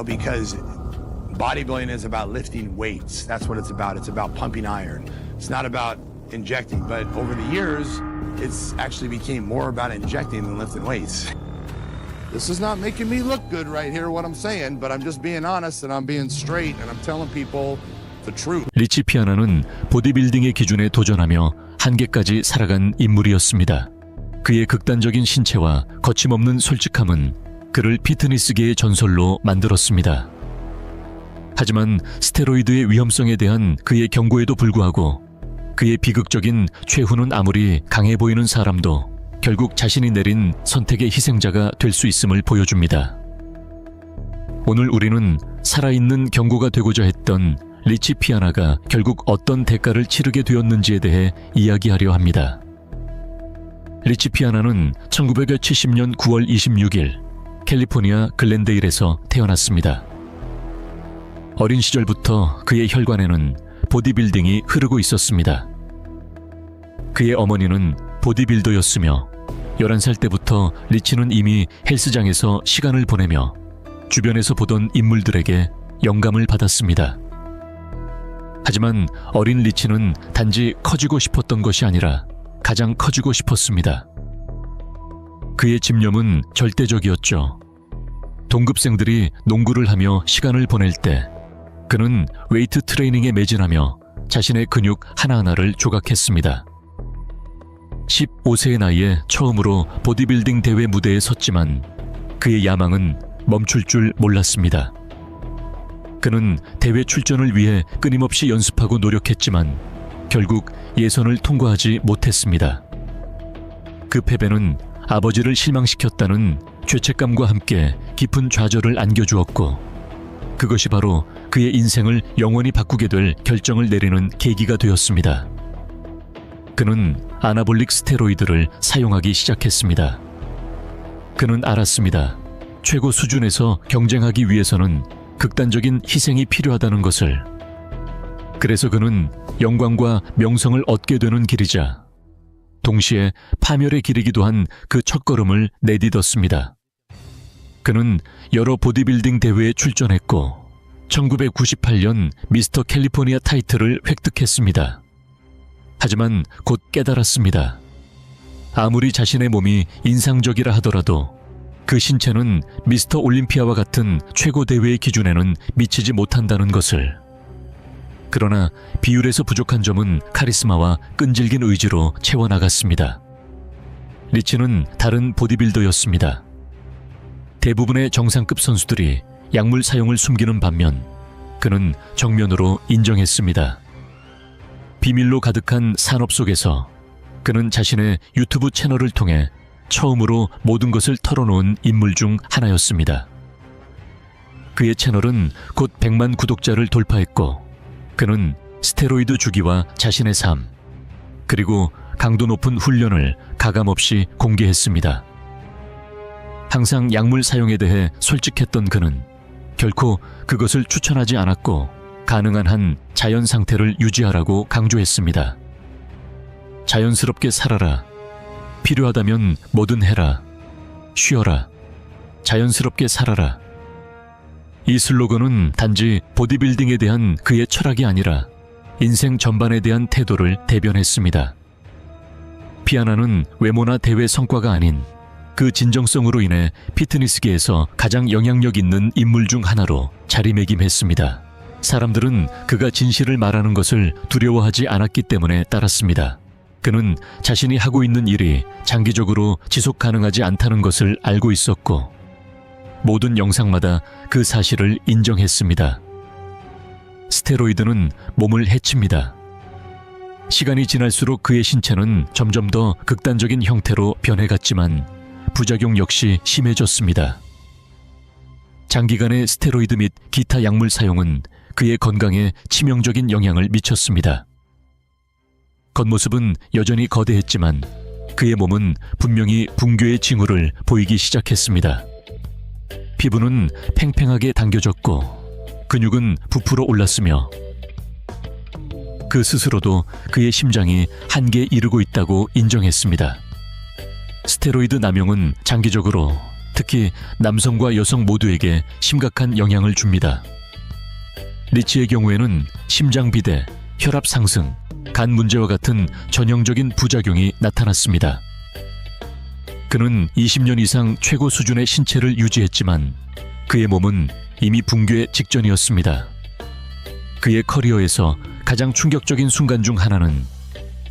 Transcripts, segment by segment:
Because bodybuilding is about lifting weights. That's what it's about. It's about pumping iron. It's not about injecting. But over the years, it's actually became more about injecting than lifting weights. This is not making me look good right here, what I'm saying, but I'm just being honest and I'm being straight and I'm telling people the truth. 리치 피아나는 보디빌딩의 기준에 도전하며 한계까지 살아간 인물이었습니다. 그의 극단적인 신체와 거침없는 솔직함은 그를 피트니스계의 전설로 만들었습니다. 하지만 스테로이드의 위험성에 대한 그의 경고에도 불구하고 그의 비극적인 최후는 아무리 강해 보이는 사람도 결국 자신이 내린 선택의 희생자가 될 수 있음을 보여줍니다. 오늘 우리는 살아있는 경고가 되고자 했던 리치 피아나가 결국 어떤 대가를 치르게 되었는지에 대해 이야기하려 합니다. 리치 피아나는 1970년 9월 26일 캘리포니아 글렌데일에서 태어났습니다. 어린 시절부터 그의 혈관에는 보디빌딩이 흐르고 있었습니다. 그의 어머니는 보디빌더였으며 11살 때부터 리치는 이미 헬스장에서 시간을 보내며 주변에서 보던 인물들에게 영감을 받았습니다. 하지만 어린 리치는 단지 커지고 싶었던 것이 아니라 가장 커지고 싶었습니다. 그의 집념은 절대적이었죠. 동급생들이 농구를 하며 시간을 보낼 때 그는 웨이트 트레이닝에 매진하며 자신의 근육 하나하나를 조각했습니다. 15세의 나이에 처음으로 보디빌딩 대회 무대에 섰지만 그의 야망은 멈출 줄 몰랐습니다. 그는 대회 출전을 위해 끊임없이 연습하고 노력했지만 결국 예선을 통과하지 못했습니다. 그 패배는 아버지를 실망시켰다는 죄책감과 함께 깊은 좌절을 안겨주었고 그것이 바로 그의 인생을 영원히 바꾸게 될 결정을 내리는 계기가 되었습니다. 그는 아나볼릭 스테로이드를 사용하기 시작했습니다. 그는 알았습니다. 최고 수준에서 경쟁하기 위해서는 극단적인 희생이 필요하다는 것을. 그래서 그는 영광과 명성을 얻게 되는 길이자 동시에 파멸의 길이기도 한 그 첫걸음을 내딛었습니다. 그는 여러 보디빌딩 대회에 출전했고 1998년 미스터 캘리포니아 타이틀을 획득했습니다. 하지만 곧 깨달았습니다. 아무리 자신의 몸이 인상적이라 하더라도 그 신체는 미스터 올림피아와 같은 최고 대회의 기준에는 미치지 못한다는 것을. 그러나 비율에서 부족한 점은 카리스마와 끈질긴 의지로 채워나갔습니다. 리치는 다른 보디빌더였습니다. 대부분의 정상급 선수들이 약물 사용을 숨기는 반면 그는 정면으로 인정했습니다. 비밀로 가득한 산업 속에서 그는 자신의 유튜브 채널을 통해 처음으로 모든 것을 털어놓은 인물 중 하나였습니다. 그의 채널은 곧 100만 구독자를 돌파했고 그는 스테로이드 주기와 자신의 삶, 그리고 강도 높은 훈련을 가감없이 공개했습니다. 항상 약물 사용에 대해 솔직했던 그는 결코 그것을 추천하지 않았고 가능한 한 자연 상태를 유지하라고 강조했습니다. 자연스럽게 살아라. 필요하다면 뭐든 해라. 쉬어라. 자연스럽게 살아라. 이 슬로건은 단지 보디빌딩에 대한 그의 철학이 아니라 인생 전반에 대한 태도를 대변했습니다. 피아나는 외모나 대회 성과가 아닌 그 진정성으로 인해 피트니스계에서 가장 영향력 있는 인물 중 하나로 자리매김했습니다. 사람들은 그가 진실을 말하는 것을 두려워하지 않았기 때문에 따랐습니다. 그는 자신이 하고 있는 일이 장기적으로 지속 가능하지 않다는 것을 알고 있었고 모든 영상마다 그 사실을 인정했습니다. 스테로이드는 몸을 해칩니다. 시간이 지날수록 그의 신체는 점점 더 극단적인 형태로 변해갔지만 부작용 역시 심해졌습니다. 장기간의 스테로이드 및 기타 약물 사용은 그의 건강에 치명적인 영향을 미쳤습니다. 겉모습은 여전히 거대했지만 그의 몸은 분명히 붕괴의 징후를 보이기 시작했습니다. 피부는 팽팽하게 당겨졌고 근육은 부풀어 올랐으며 그 스스로도 그의 심장이 한계에 이르고 있다고 인정했습니다. 스테로이드 남용은 장기적으로 특히 남성과 여성 모두에게 심각한 영향을 줍니다. 리치의 경우에는 심장 비대, 혈압 상승, 간 문제와 같은 전형적인 부작용이 나타났습니다. 그는 20년 이상 최고 수준의 신체를 유지했지만 그의 몸은 이미 붕괴 직전이었습니다. 그의 커리어에서 가장 충격적인 순간 중 하나는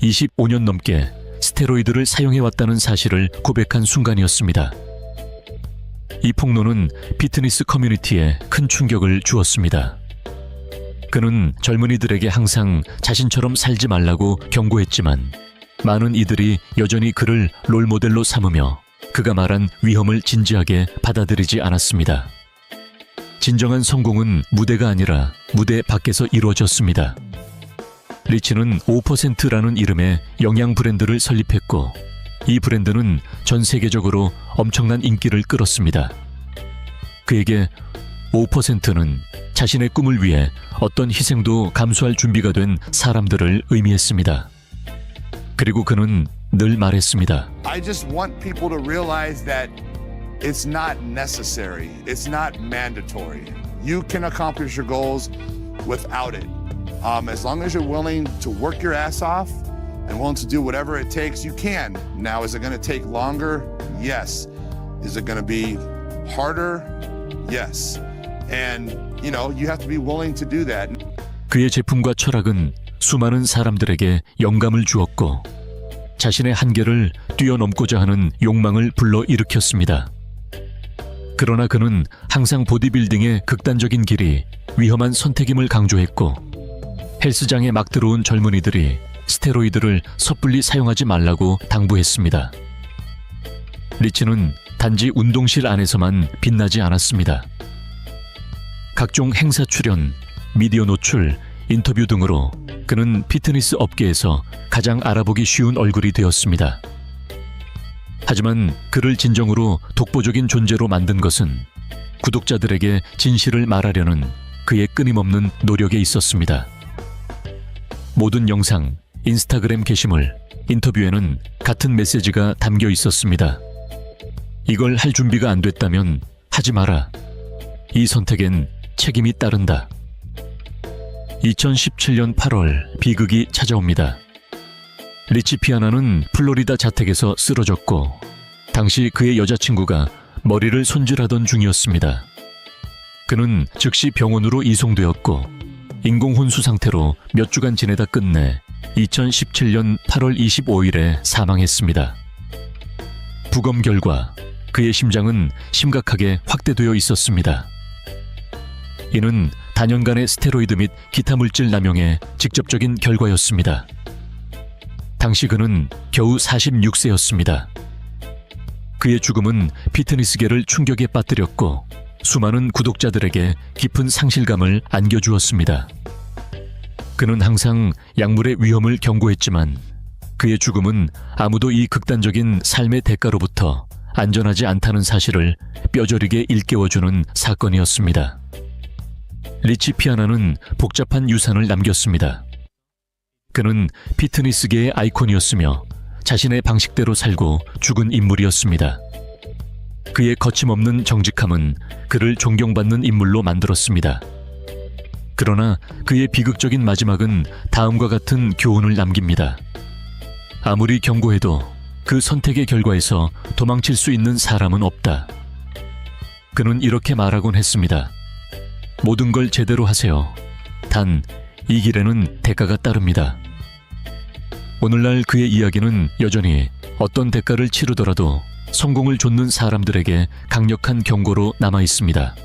25년 넘게 스테로이드를 사용해왔다는 사실을 고백한 순간이었습니다. 이 폭로는 피트니스 커뮤니티에 큰 충격을 주었습니다. 그는 젊은이들에게 항상 자신처럼 살지 말라고 경고했지만 많은 이들이 여전히 그를 롤모델로 삼으며 그가 말한 위험을 진지하게 받아들이지 않았습니다. 진정한 성공은 무대가 아니라 무대 밖에서 이루어졌습니다. 리치는 5%라는 이름의 영양 브랜드를 설립했고 이 브랜드는 전 세계적으로 엄청난 인기를 끌었습니다. 그에게 5%는 자신의 꿈을 위해 어떤 희생도 감수할 준비가 된 사람들을 의미했습니다. 그리고 그는 늘 말했습니다. I just want people to realize that it's not necessary. It's not mandatory. You can accomplish your goals without it. As long as you're willing to work your ass off and willing to do whatever it takes, you can. Now, is it going to take longer? Yes. Is it going to be harder? Yes. And, you have to be willing to do that. 그의 제품과 철학은 수많은 사람들에게 영감을 주었고 자신의 한계를 뛰어넘고자 하는 욕망을 불러일으켰습니다. 그러나 그는 항상 보디빌딩의 극단적인 길이 위험한 선택임을 강조했고 헬스장에 막 들어온 젊은이들이 스테로이드를 섣불리 사용하지 말라고 당부했습니다. 리치는 단지 운동실 안에서만 빛나지 않았습니다. 각종 행사 출연, 미디어 노출, 인터뷰 등으로 그는 피트니스 업계에서 가장 알아보기 쉬운 얼굴이 되었습니다. 하지만 그를 진정으로 독보적인 존재로 만든 것은 구독자들에게 진실을 말하려는 그의 끊임없는 노력에 있었습니다. 모든 영상, 인스타그램 게시물, 인터뷰에는 같은 메시지가 담겨 있었습니다. 이걸 할 준비가 안 됐다면 하지 마라. 이 선택엔 책임이 따른다. 2017년 8월 비극이 찾아옵니다. 리치 피아나는 플로리다 자택에서 쓰러졌고 당시 그의 여자친구가 머리를 손질하던 중이었습니다. 그는 즉시 병원으로 이송되었고 인공혼수 상태로 몇 주간 지내다 끝내 2017년 8월 25일에 사망했습니다. 부검 결과 그의 심장은 심각하게 확대되어 있었습니다. 이는 단연간의 스테로이드 및 기타 물질 남용의 직접적인 결과였습니다. 당시 그는 겨우 46세였습니다. 그의 죽음은 피트니스계를 충격에 빠뜨렸고 수많은 구독자들에게 깊은 상실감을 안겨주었습니다. 그는 항상 약물의 위험을 경고했지만 그의 죽음은 아무도 이 극단적인 삶의 대가로부터 안전하지 않다는 사실을 뼈저리게 일깨워주는 사건이었습니다. 리치 피아나는 복잡한 유산을 남겼습니다. 그는 피트니스계의 아이콘이었으며 자신의 방식대로 살고 죽은 인물이었습니다. 그의 거침없는 정직함은 그를 존경받는 인물로 만들었습니다. 그러나 그의 비극적인 마지막은 다음과 같은 교훈을 남깁니다. 아무리 경고해도 그 선택의 결과에서 도망칠 수 있는 사람은 없다. 그는 이렇게 말하곤 했습니다. 모든 걸 제대로 하세요. 단, 이 길에는 대가가 따릅니다. 오늘날 그의 이야기는 여전히 어떤 대가를 치르더라도 성공을 좇는 사람들에게 강력한 경고로 남아 있습니다.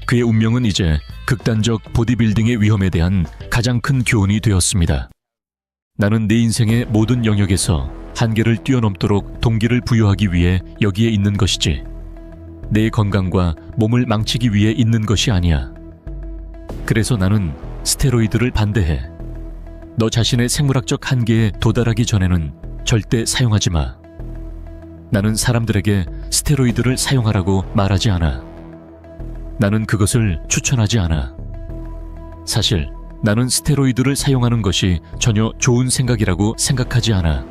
그의 운명은 이제 극단적 보디빌딩의 위험에 대한 가장 큰 교훈이 되었습니다. 나는 내 인생의 모든 영역에서 한계를 뛰어넘도록 동기를 부여하기 위해 여기에 있는 것이지 내 건강과 몸을 망치기 위해 있는 것이 아니야. 그래서 나는 스테로이드를 반대해. 너 자신의 생물학적 한계에 도달하기 전에는 절대 사용하지 마. 나는 사람들에게 스테로이드를 사용하라고 말하지 않아. 나는 그것을 추천하지 않아. 사실 나는 스테로이드를 사용하는 것이 전혀 좋은 생각이라고 생각하지 않아.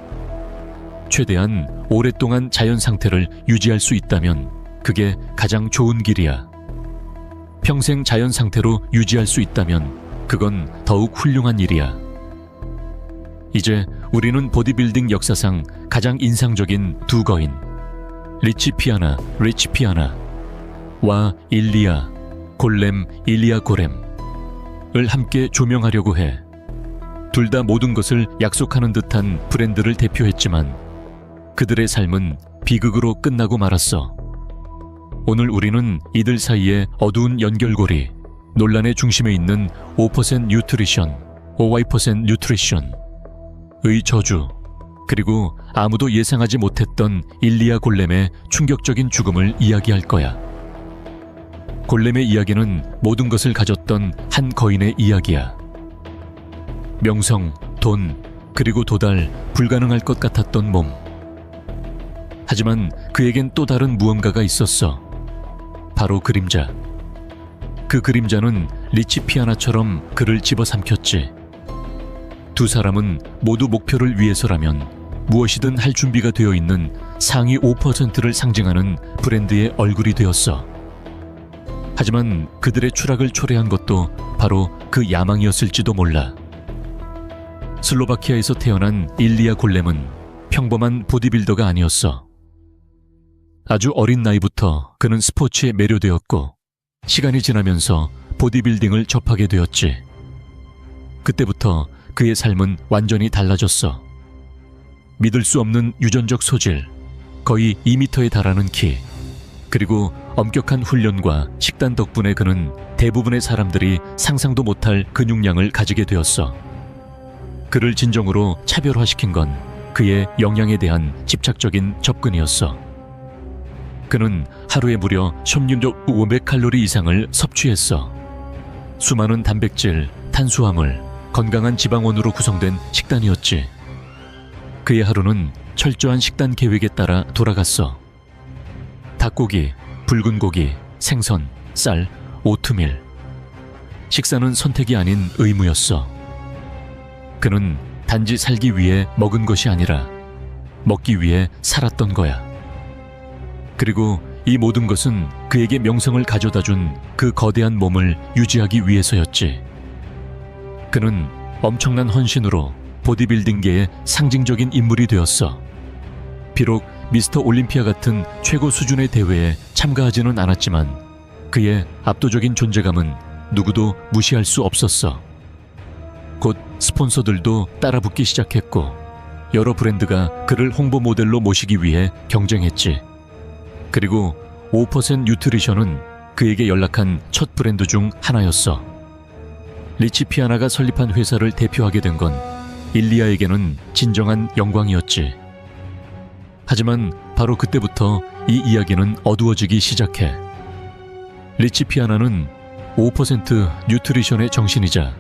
최대한 오랫동안 자연 상태를 유지할 수 있다면 그게 가장 좋은 길이야. 평생 자연 상태로 유지할 수 있다면 그건 더욱 훌륭한 일이야. 이제 우리는 보디빌딩 역사상 가장 인상적인 두 거인 리치 피아나와 일리아 골렘을 함께 조명하려고 해. 둘 다 모든 것을 약속하는 듯한 브랜드를 대표했지만 그들의 삶은 비극으로 끝나고 말았어. 오늘 우리는 이들 사이의 어두운 연결고리, 논란의 중심에 있는 5% 뉴트리션, 5% 뉴트리션의 저주, 그리고 아무도 예상하지 못했던 일리아 골렘의 충격적인 죽음을 이야기할 거야. 골렘의 이야기는 모든 것을 가졌던 한 거인의 이야기야. 명성, 돈, 그리고 도달, 불가능할 것 같았던 몸. 하지만 그에겐 또 다른 무언가가 있었어. 바로 그림자. 그 그림자는 리치 피아나처럼 그를 집어삼켰지. 두 사람은 모두 목표를 위해서라면 무엇이든 할 준비가 되어 있는 상위 5%를 상징하는 브랜드의 얼굴이 되었어. 하지만 그들의 추락을 초래한 것도 바로 그 야망이었을지도 몰라. 슬로바키아에서 태어난 일리아 골렘은 평범한 보디빌더가 아니었어. 아주 어린 나이부터 그는 스포츠에 매료되었고 시간이 지나면서 보디빌딩을 접하게 되었지. 그때부터 그의 삶은 완전히 달라졌어. 믿을 수 없는 유전적 소질, 거의 2m에 달하는 키, 그리고 엄격한 훈련과 식단 덕분에 그는 대부분의 사람들이 상상도 못할 근육량을 가지게 되었어. 그를 진정으로 차별화시킨 건 그의 영양에 대한 집착적인 접근이었어. 그는 하루에 무려 16,500칼로리 이상을 섭취했어. 수많은 단백질, 탄수화물, 건강한 지방원으로 구성된 식단이었지. 그의 하루는 철저한 식단 계획에 따라 돌아갔어. 닭고기, 붉은 고기, 생선, 쌀, 오트밀. 식사는 선택이 아닌 의무였어. 그는 단지 살기 위해 먹은 것이 아니라 먹기 위해 살았던 거야. 그리고 이 모든 것은 그에게 명성을 가져다 준 그 거대한 몸을 유지하기 위해서였지. 그는 엄청난 헌신으로 보디빌딩계의 상징적인 인물이 되었어. 비록 미스터 올림피아 같은 최고 수준의 대회에 참가하지는 않았지만 그의 압도적인 존재감은 누구도 무시할 수 없었어. 곧 스폰서들도 따라붙기 시작했고 여러 브랜드가 그를 홍보 모델로 모시기 위해 경쟁했지. 그리고 5% 뉴트리션은 그에게 연락한 첫 브랜드 중 하나였어. 리치 피아나가 설립한 회사를 대표하게 된 건 일리아에게는 진정한 영광이었지. 하지만 바로 그때부터 이 이야기는 어두워지기 시작해. 리치 피아나는 5% 뉴트리션의 정신이자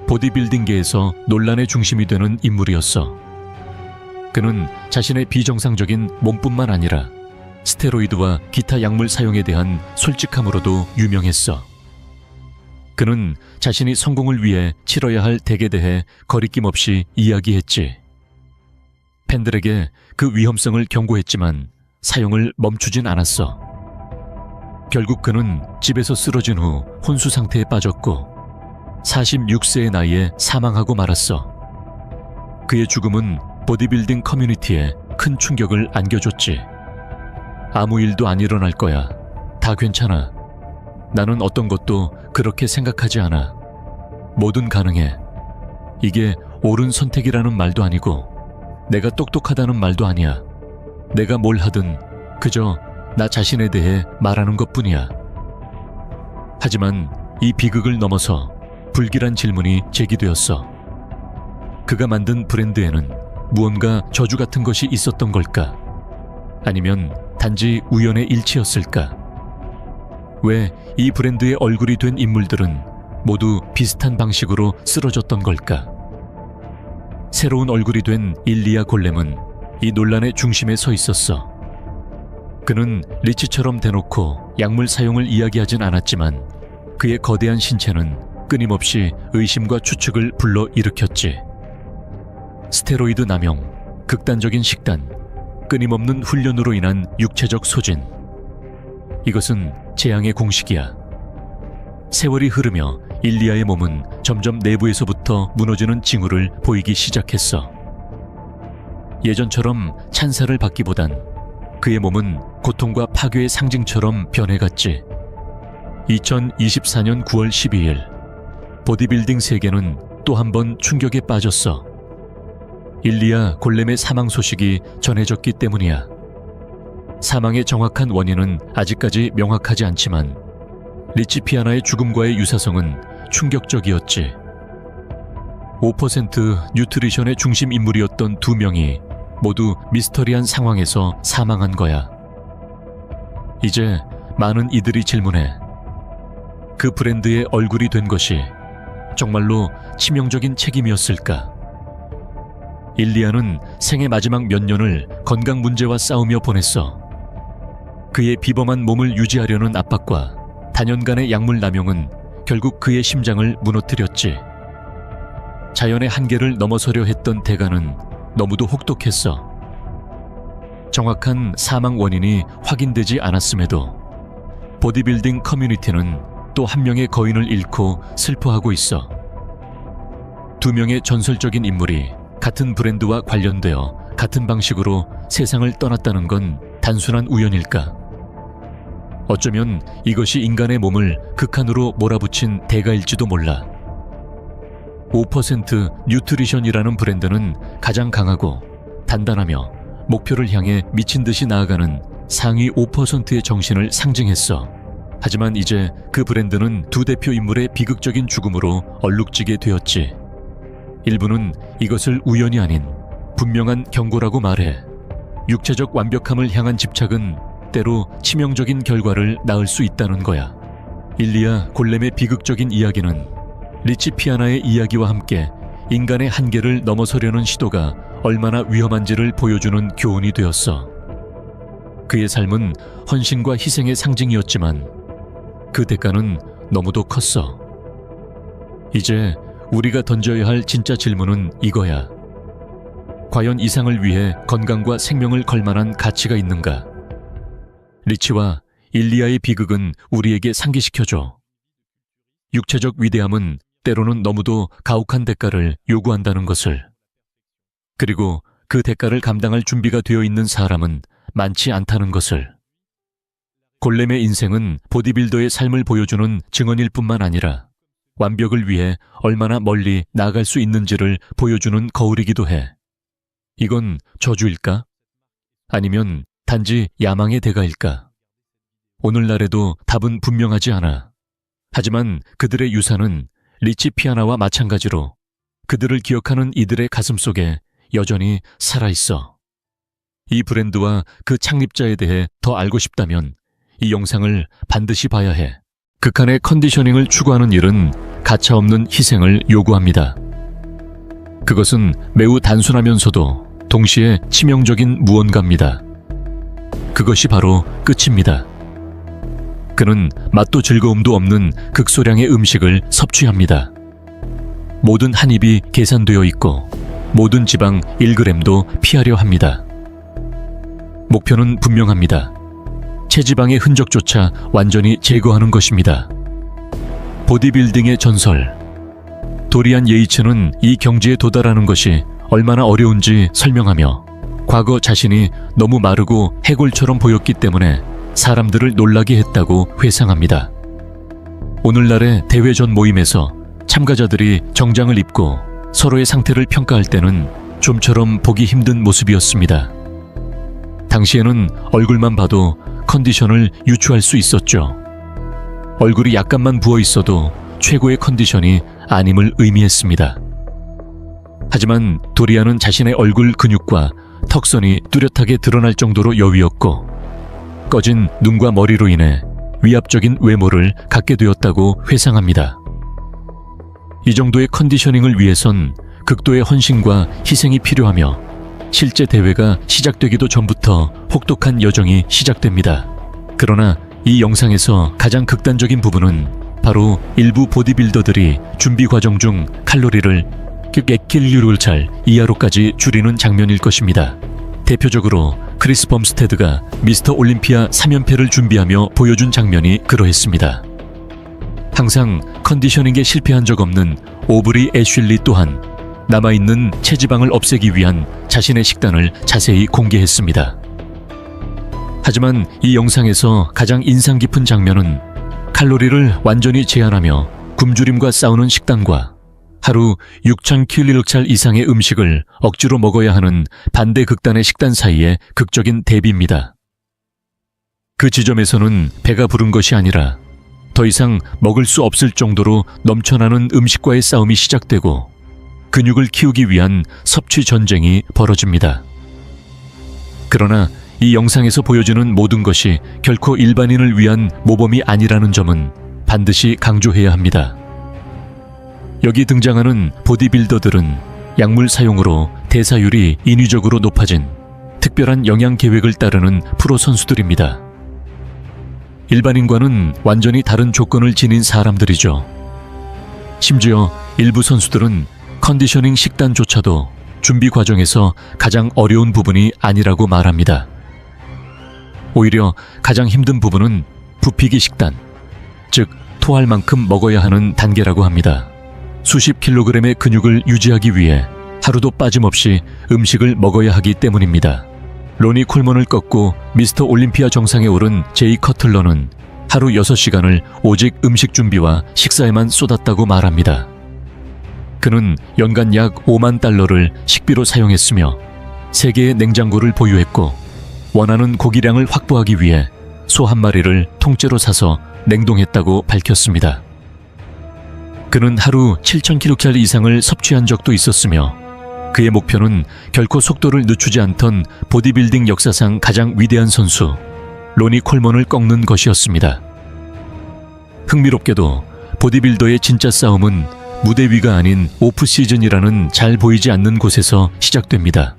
보디빌딩계에서 논란의 중심이 되는 인물이었어. 그는 자신의 비정상적인 몸뿐만 아니라 스테로이드와 기타 약물 사용에 대한 솔직함으로도 유명했어. 그는 자신이 성공을 위해 치러야 할 덱에 대해 거리낌 없이 이야기했지. 팬들에게 그 위험성을 경고했지만 사용을 멈추진 않았어. 결국 그는 집에서 쓰러진 후 혼수 상태에 빠졌고 46세의 나이에 사망하고 말았어. 그의 죽음은 보디빌딩 커뮤니티에 큰 충격을 안겨줬지. 아무 일도 안 일어날 거야. 다 괜찮아. 나는 어떤 것도 그렇게 생각하지 않아. 뭐든 가능해. 이게 옳은 선택이라는 말도 아니고 내가 똑똑하다는 말도 아니야. 내가 뭘 하든 그저 나 자신에 대해 말하는 것뿐이야. 하지만 이 비극을 넘어서 불길한 질문이 제기되었어. 그가 만든 브랜드에는 무언가 저주 같은 것이 있었던 걸까? 아니면 단지 우연의 일치였을까? 왜 이 브랜드의 얼굴이 된 인물들은 모두 비슷한 방식으로 쓰러졌던 걸까? 새로운 얼굴이 된 일리아 골렘은 이 논란의 중심에 서 있었어. 그는 리치처럼 대놓고 약물 사용을 이야기하진 않았지만 그의 거대한 신체는 끊임없이 의심과 추측을 불러일으켰지. 스테로이드 남용, 극단적인 식단, 끊임없는 훈련으로 인한 육체적 소진. 이것은 재앙의 공식이야. 세월이 흐르며 일리아의 몸은 점점 내부에서부터 무너지는 징후를 보이기 시작했어. 예전처럼 찬사를 받기보단 그의 몸은 고통과 파괴의 상징처럼 변해갔지. 2024년 9월 12일, 보디빌딩 세계는 또 한 번 충격에 빠졌어. 일리아 골렘의 사망 소식이 전해졌기 때문이야. 사망의 정확한 원인은 아직까지 명확하지 않지만 리치 피아나의 죽음과의 유사성은 충격적이었지. 5% 뉴트리션의 중심 인물이었던 두 명이 모두 미스터리한 상황에서 사망한 거야. 이제 많은 이들이 질문해. 그 브랜드의 얼굴이 된 것이 정말로 치명적인 책임이었을까? 일리아는 생의 마지막 몇 년을 건강 문제와 싸우며 보냈어. 그의 비범한 몸을 유지하려는 압박과 단연간의 약물 남용은 결국 그의 심장을 무너뜨렸지. 자연의 한계를 넘어서려 했던 대가는 너무도 혹독했어. 정확한 사망 원인이 확인되지 않았음에도 보디빌딩 커뮤니티는 또 한 명의 거인을 잃고 슬퍼하고 있어. 두 명의 전설적인 인물이 같은 브랜드와 관련되어 같은 방식으로 세상을 떠났다는 건 단순한 우연일까? 어쩌면 이것이 인간의 몸을 극한으로 몰아붙인 대가일지도 몰라. 5% 뉴트리션이라는 브랜드는 가장 강하고 단단하며 목표를 향해 미친 듯이 나아가는 상위 5%의 정신을 상징했어. 하지만 이제 그 브랜드는 두 대표 인물의 비극적인 죽음으로 얼룩지게 되었지. 일부는 이것을 우연이 아닌 분명한 경고라고 말해. 육체적 완벽함을 향한 집착은 때로 치명적인 결과를 낳을 수 있다는 거야. 일리아 골렘의 비극적인 이야기는 리치 피아나의 이야기와 함께 인간의 한계를 넘어서려는 시도가 얼마나 위험한지를 보여주는 교훈이 되었어. 그의 삶은 헌신과 희생의 상징이었지만 그 대가는 너무도 컸어. 이제 우리가 던져야 할 진짜 질문은 이거야. 과연 이상을 위해 건강과 생명을 걸 만한 가치가 있는가? 리치와 일리아의 비극은 우리에게 상기시켜줘. 육체적 위대함은 때로는 너무도 가혹한 대가를 요구한다는 것을. 그리고 그 대가를 감당할 준비가 되어 있는 사람은 많지 않다는 것을. 골렘의 인생은 보디빌더의 삶을 보여주는 증언일 뿐만 아니라 완벽을 위해 얼마나 멀리 나아갈 수 있는지를 보여주는 거울이기도 해. 이건 저주일까? 아니면 단지 야망의 대가일까? 오늘날에도 답은 분명하지 않아. 하지만 그들의 유산은 리치 피아나와 마찬가지로 그들을 기억하는 이들의 가슴 속에 여전히 살아있어. 이 브랜드와 그 창립자에 대해 더 알고 싶다면 이 영상을 반드시 봐야 해. 극한의 컨디셔닝을 추구하는 일은 가차없는 희생을 요구합니다. 그것은 매우 단순하면서도 동시에 치명적인 무언가입니다. 그것이 바로 끝입니다. 그는 맛도 즐거움도 없는 극소량의 음식을 섭취합니다. 모든 한 입이 계산되어 있고 모든 지방 1g도 피하려 합니다. 목표는 분명합니다. 체지방의 흔적조차 완전히 제거하는 것입니다. 보디빌딩의 전설. 도리안 예이츠는 이 경지에 도달하는 것이 얼마나 어려운지 설명하며 과거 자신이 너무 마르고 해골처럼 보였기 때문에 사람들을 놀라게 했다고 회상합니다. 오늘날의 대회 전 모임에서 참가자들이 정장을 입고 서로의 상태를 평가할 때는 좀처럼 보기 힘든 모습이었습니다. 당시에는 얼굴만 봐도 컨디션을 유추할 수 있었죠. 얼굴이 약간만 부어 있어도 최고의 컨디션이 아님을 의미했습니다. 하지만 도리안은 자신의 얼굴 근육과 턱선이 뚜렷하게 드러날 정도로 여위었고 꺼진 눈과 머리로 인해 위압적인 외모를 갖게 되었다고 회상합니다. 이 정도의 컨디셔닝을 위해선 극도의 헌신과 희생이 필요하며 실제 대회가 시작되기도 전부터 혹독한 여정이 시작됩니다. 그러나 이 영상에서 가장 극단적인 부분은 바로 일부 보디빌더들이 준비 과정 중 칼로리를 킬로칼로리를 이하로까지 줄이는 장면일 것입니다. 대표적으로 크리스 범스테드가 미스터 올림피아 3연패를 준비하며 보여준 장면이 그러했습니다. 항상 컨디셔닝에 실패한 적 없는 오브리 애슐리 또한 남아있는 체지방을 없애기 위한 자신의 식단을 자세히 공개했습니다. 하지만 이 영상에서 가장 인상 깊은 장면은 칼로리를 완전히 제한하며 굶주림과 싸우는 식단과 하루 6,000kcal 이상의 음식을 억지로 먹어야 하는 반대 극단의 식단 사이의 극적인 대비입니다. 그 지점에서는 배가 부른 것이 아니라 더 이상 먹을 수 없을 정도로 넘쳐나는 음식과의 싸움이 시작되고 근육을 키우기 위한 섭취 전쟁이 벌어집니다. 그러나 이 영상에서 보여주는 모든 것이 결코 일반인을 위한 모범이 아니라는 점은 반드시 강조해야 합니다. 여기 등장하는 보디빌더들은 약물 사용으로 대사율이 인위적으로 높아진 특별한 영양 계획을 따르는 프로 선수들입니다. 일반인과는 완전히 다른 조건을 지닌 사람들이죠. 심지어 일부 선수들은 컨디셔닝 식단조차도 준비 과정에서 가장 어려운 부분이 아니라고 말합니다. 오히려 가장 힘든 부분은 부피기 식단, 즉 토할 만큼 먹어야 하는 단계라고 합니다. 수십 킬로그램의 근육을 유지하기 위해 하루도 빠짐없이 음식을 먹어야 하기 때문입니다. 로니 콜먼을 꺾고 미스터 올림피아 정상에 오른 제이 커틀러는 하루 6시간을 오직 음식 준비와 식사에만 쏟았다고 말합니다. 그는 연간 약 5만 달러를 식비로 사용했으며 3개의 냉장고를 보유했고 원하는 고기량을 확보하기 위해 소 한 마리를 통째로 사서 냉동했다고 밝혔습니다. 그는 하루 7,000kcal 이상을 섭취한 적도 있었으며 그의 목표는 결코 속도를 늦추지 않던 보디빌딩 역사상 가장 위대한 선수 로니 콜먼을 꺾는 것이었습니다. 흥미롭게도 보디빌더의 진짜 싸움은 무대 위가 아닌 오프시즌이라는 잘 보이지 않는 곳에서 시작됩니다.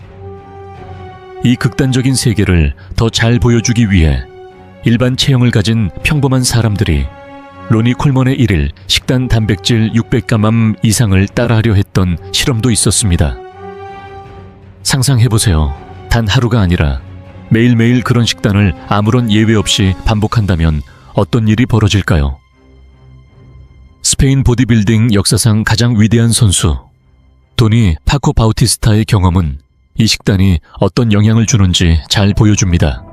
이 극단적인 세계를 더 잘 보여주기 위해 일반 체형을 가진 평범한 사람들이 로니 콜먼의 일일 식단 단백질 600g 이상을 따라하려 했던 실험도 있었습니다. 상상해보세요. 단 하루가 아니라 매일매일 그런 식단을 아무런 예외 없이 반복한다면 어떤 일이 벌어질까요? 스페인 보디빌딩 역사상 가장 위대한 선수 도니 파코 바우티스타의 경험은 이 식단이 어떤 영향을 주는지 잘 보여줍니다.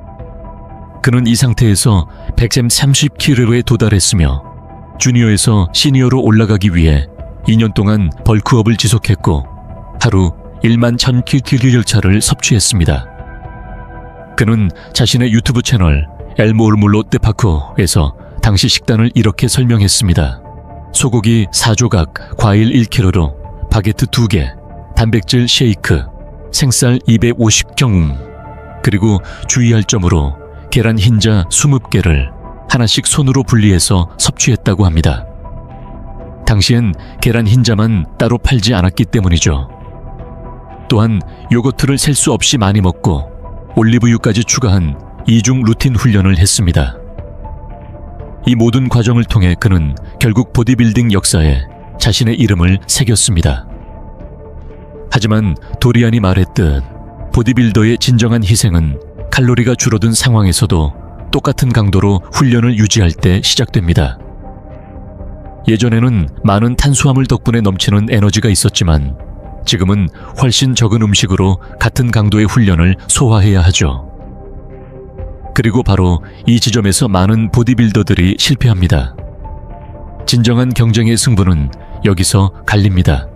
그는 이 상태에서 130kg에 도달했으며 주니어에서 시니어로 올라가기 위해 2년 동안 벌크업을 지속했고 하루 11,000kcal 섭취했습니다. 그는 자신의 유튜브 채널 엘모르몰로 데파코에서 당시 식단을 이렇게 설명했습니다. 소고기 4조각, 과일 1kg로 바게트 2개, 단백질 쉐이크, 생쌀 250경움, 그리고 주의할 점으로 계란 흰자 20개를 하나씩 손으로 분리해서 섭취했다고 합니다. 당시엔 계란 흰자만 따로 팔지 않았기 때문이죠. 또한 요거트를 셀 수 없이 많이 먹고 올리브유까지 추가한 이중 루틴 훈련을 했습니다. 이 모든 과정을 통해 그는 결국 보디빌딩 역사에 자신의 이름을 새겼습니다. 하지만 도리안이 말했듯 보디빌더의 진정한 희생은 칼로리가 줄어든 상황에서도 똑같은 강도로 훈련을 유지할 때 시작됩니다. 예전에는 많은 탄수화물 덕분에 넘치는 에너지가 있었지만 지금은 훨씬 적은 음식으로 같은 강도의 훈련을 소화해야 하죠. 그리고 바로 이 지점에서 많은 보디빌더들이 실패합니다. 진정한 경쟁의 승부는 여기서 갈립니다.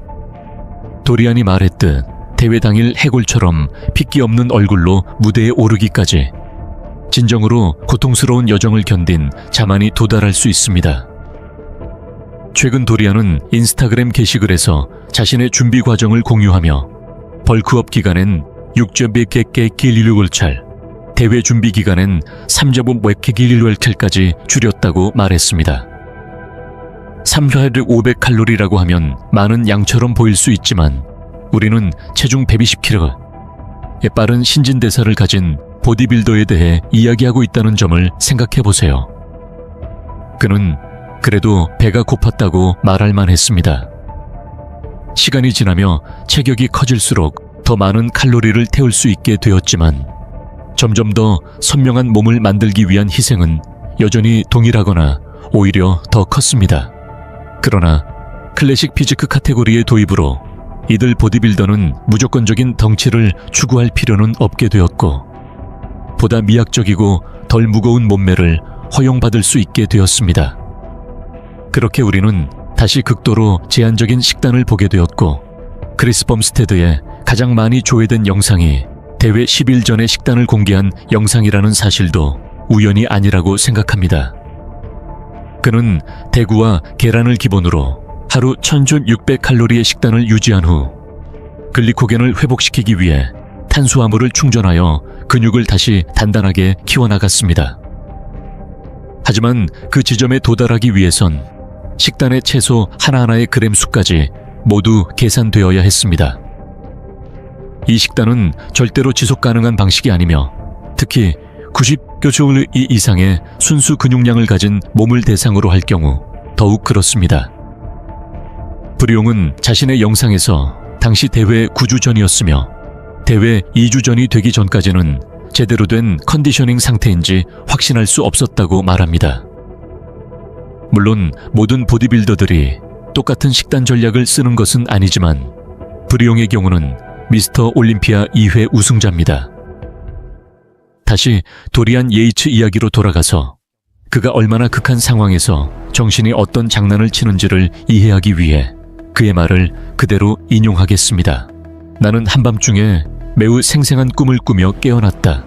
도리안이 말했듯 대회 당일 해골처럼 핏기 없는 얼굴로 무대에 오르기까지 진정으로 고통스러운 여정을 견딘 자만이 도달할 수 있습니다. 최근 도리안은 인스타그램 게시글에서 자신의 준비 과정을 공유하며 벌크업 기간엔 6.1kcal, 대회 준비 기간엔 3.5kcal까지 줄였다고 말했습니다. 3회를 500칼로리라고 하면 많은 양처럼 보일 수 있지만 우리는 체중 120kg의 빠른 신진대사를 가진 보디빌더에 대해 이야기하고 있다는 점을 생각해보세요. 그는 그래도 배가 고팠다고 말할 만했습니다. 시간이 지나며 체격이 커질수록 더 많은 칼로리를 태울 수 있게 되었지만 점점 더 선명한 몸을 만들기 위한 희생은 여전히 동일하거나 오히려 더 컸습니다. 그러나 클래식 피지크 카테고리의 도입으로 이들 보디빌더는 무조건적인 덩치를 추구할 필요는 없게 되었고 보다 미학적이고 덜 무거운 몸매를 허용받을 수 있게 되었습니다. 그렇게 우리는 다시 극도로 제한적인 식단을 보게 되었고 크리스 범스테드의 가장 많이 조회된 영상이 대회 10일 전에 식단을 공개한 영상이라는 사실도 우연이 아니라고 생각합니다. 그는 대구와 계란을 기본으로 하루 1600칼로리의 식단을 유지한 후 글리코겐을 회복시키기 위해 탄수화물을 충전하여 근육을 다시 단단하게 키워나갔습니다. 하지만 그 지점에 도달하기 위해선 식단의 채소 하나하나의 그램 수까지 모두 계산되어야 했습니다. 이 식단은 절대로 지속 가능한 방식이 아니며 특히 90kcal 이상의 순수 근육량을 가진 몸을 대상으로 할 경우 더욱 그렇습니다. 브리옹은 자신의 영상에서 당시 대회 9주 전이었으며 대회 2주 전이 되기 전까지는 제대로 된 컨디셔닝 상태인지 확신할 수 없었다고 말합니다. 물론 모든 보디빌더들이 똑같은 식단 전략을 쓰는 것은 아니지만 브리옹의 경우는 미스터 올림피아 2회 우승자입니다. 다시 도리안 예이츠 이야기로 돌아가서 그가 얼마나 극한 상황에서 정신이 어떤 장난을 치는지를 이해하기 위해 그의 말을 그대로 인용하겠습니다. 나는 한밤중에 매우 생생한 꿈을 꾸며 깨어났다.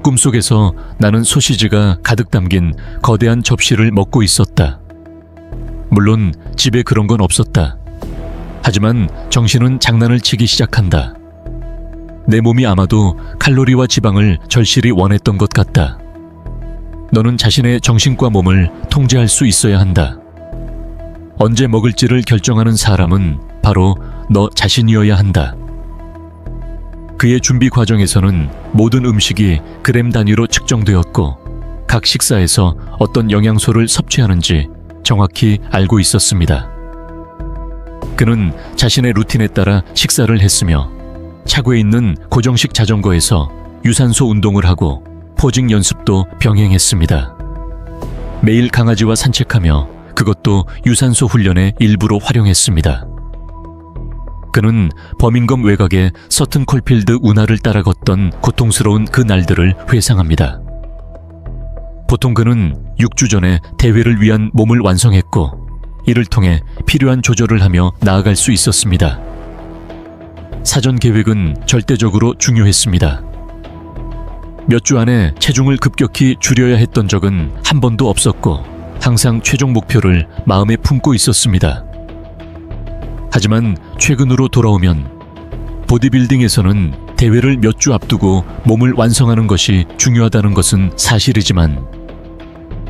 꿈속에서 나는 소시지가 가득 담긴 거대한 접시를 먹고 있었다. 물론 집에 그런 건 없었다. 하지만 정신은 장난을 치기 시작한다. 내 몸이 아마도 칼로리와 지방을 절실히 원했던 것 같다. 너는 자신의 정신과 몸을 통제할 수 있어야 한다. 언제 먹을지를 결정하는 사람은 바로 너 자신이어야 한다. 그의 준비 과정에서는 모든 음식이 그램 단위로 측정되었고 각 식사에서 어떤 영양소를 섭취하는지 정확히 알고 있었습니다. 그는 자신의 루틴에 따라 식사를 했으며 차고에 있는 고정식 자전거에서 유산소 운동을 하고 포징 연습도 병행했습니다. 매일 강아지와 산책하며 그것도 유산소 훈련의 일부로 활용했습니다. 그는 버밍엄 외곽의 서튼 콜필드 운하를 따라 걷던 고통스러운 그 날들을 회상합니다. 보통 그는 6주 전에 대회를 위한 몸을 완성했고 이를 통해 필요한 조절을 하며 나아갈 수 있었습니다. 사전 계획은 절대적으로 중요했습니다. 몇 주 안에 체중을 급격히 줄여야 했던 적은 한 번도 없었고 항상 최종 목표를 마음에 품고 있었습니다. 하지만 최근으로 돌아오면 보디빌딩에서는 대회를 몇 주 앞두고 몸을 완성하는 것이 중요하다는 것은 사실이지만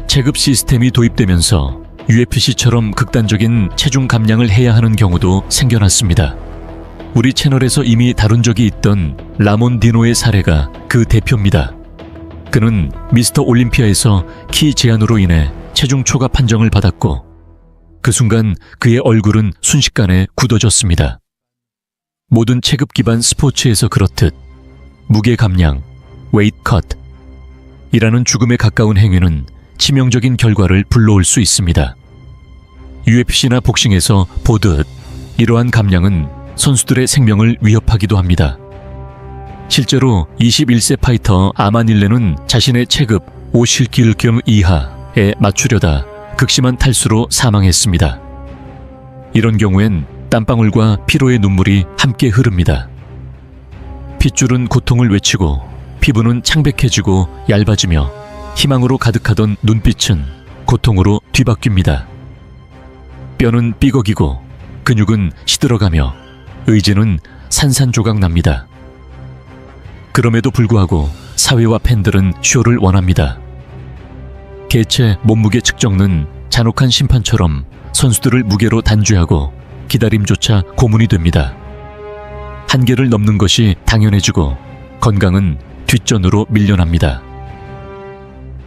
체급 시스템이 도입되면서 UFC처럼 극단적인 체중 감량을 해야 하는 경우도 생겨났습니다. 우리 채널에서 이미 다룬 적이 있던 라몬 디노의 사례가 그 대표입니다. 그는 미스터 올림피아에서 키 제한으로 인해 체중 초과 판정을 받았고 그 순간 그의 얼굴은 순식간에 굳어졌습니다. 모든 체급 기반 스포츠에서 그렇듯 무게 감량, 웨이트 컷이라는 죽음에 가까운 행위는 치명적인 결과를 불러올 수 있습니다. UFC나 복싱에서 보듯 이러한 감량은 선수들의 생명을 위협하기도 합니다. 실제로 21세 파이터 아마닐레는 자신의 체급 50kg 이하에 맞추려다 극심한 탈수로 사망했습니다. 이런 경우엔 땀방울과 피로의 눈물이 함께 흐릅니다. 핏줄은 고통을 외치고 피부는 창백해지고 얇아지며 희망으로 가득하던 눈빛은 고통으로 뒤바뀝니다. 뼈는 삐걱이고 근육은 시들어가며 의지는 산산조각 납니다. 그럼에도 불구하고 사회와 팬들은 쇼를 원합니다. 개체 몸무게 측정은 잔혹한 심판처럼 선수들을 무게로 단죄하고 기다림조차 고문이 됩니다. 한계를 넘는 것이 당연해지고 건강은 뒷전으로 밀려납니다.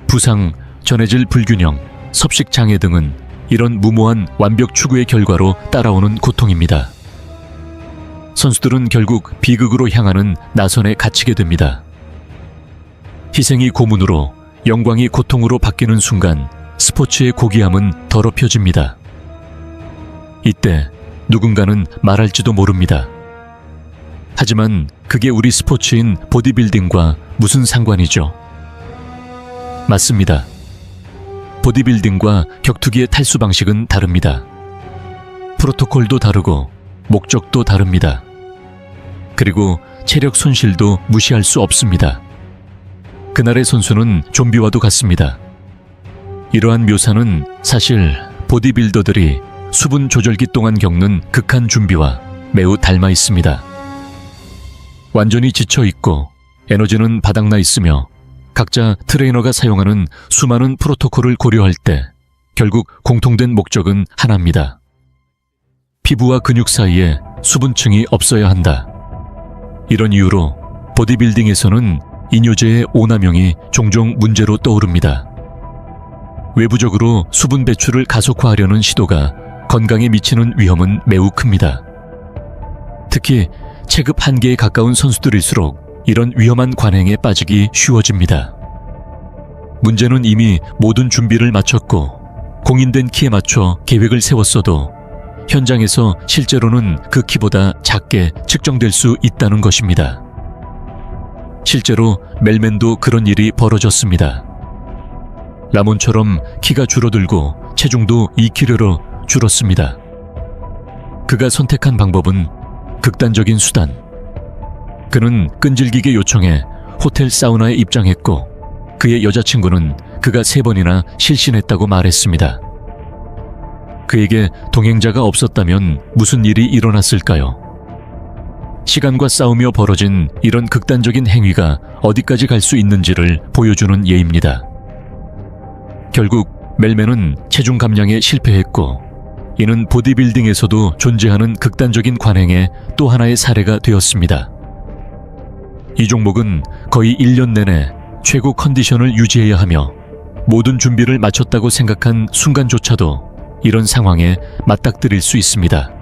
부상, 전해질 불균형, 섭식장애 등은 이런 무모한 완벽 추구의 결과로 따라오는 고통입니다. 선수들은 결국 비극으로 향하는 나선에 갇히게 됩니다. 희생이 고문으로 영광이 고통으로 바뀌는 순간 스포츠의 고귀함은 더럽혀집니다. 이때 누군가는 말할지도 모릅니다. 하지만 그게 우리 스포츠인 보디빌딩과 무슨 상관이죠? 맞습니다. 보디빌딩과 격투기의 탈수 방식은 다릅니다. 프로토콜도 다르고 목적도 다릅니다. 그리고 체력 손실도 무시할 수 없습니다. 그날의 선수는 좀비와도 같습니다. 이러한 묘사는 사실 보디빌더들이 수분 조절기 동안 겪는 극한 준비와 매우 닮아 있습니다. 완전히 지쳐 있고 에너지는 바닥나 있으며 각자 트레이너가 사용하는 수많은 프로토콜을 고려할 때 결국 공통된 목적은 하나입니다. 피부와 근육 사이에 수분층이 없어야 한다. 이런 이유로 보디빌딩에서는 이뇨제의 오남용이 종종 문제로 떠오릅니다. 외부적으로 수분 배출을 가속화하려는 시도가 건강에 미치는 위험은 매우 큽니다. 특히 체급 한계에 가까운 선수들일수록 이런 위험한 관행에 빠지기 쉬워집니다. 문제는 이미 모든 준비를 마쳤고 공인된 키에 맞춰 계획을 세웠어도 현장에서 실제로는 그 키보다 작게 측정될 수 있다는 것입니다. 실제로 멜맨도 그런 일이 벌어졌습니다. 라몬처럼 키가 줄어들고 체중도 2kg로 줄었습니다. 그가 선택한 방법은 극단적인 수단. 그는 끈질기게 요청해 호텔 사우나에 입장했고 그의 여자친구는 그가 3번이나 실신했다고 말했습니다. 그에게 동행자가 없었다면 무슨 일이 일어났을까요? 시간과 싸우며 벌어진 이런 극단적인 행위가 어디까지 갈 수 있는지를 보여주는 예입니다. 결국 멜맨은 체중 감량에 실패했고 이는 보디빌딩에서도 존재하는 극단적인 관행의 또 하나의 사례가 되었습니다. 이 종목은 거의 1년 내내 최고 컨디션을 유지해야 하며 모든 준비를 마쳤다고 생각한 순간조차도 이런 상황에 맞닥뜨릴 수 있습니다.